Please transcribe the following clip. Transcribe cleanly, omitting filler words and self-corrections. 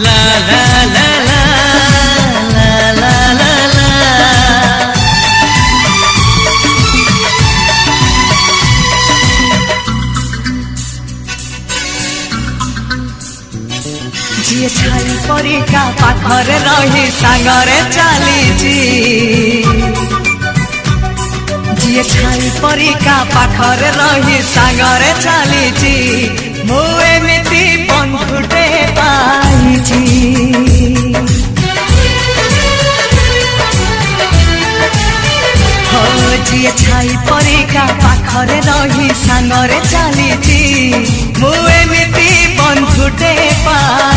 ला ला ला ला ला ला ला ला। जी छाई परिका पाखरे रही सांगरे चलीची जी छाई परिका पाखरे रही सांगरे चलीची मु एमिति बंधुटे पाइची। हो जी छाई परिका पाखरे रही सांगरे चलीची मु एमिति बंधुटे पाइची।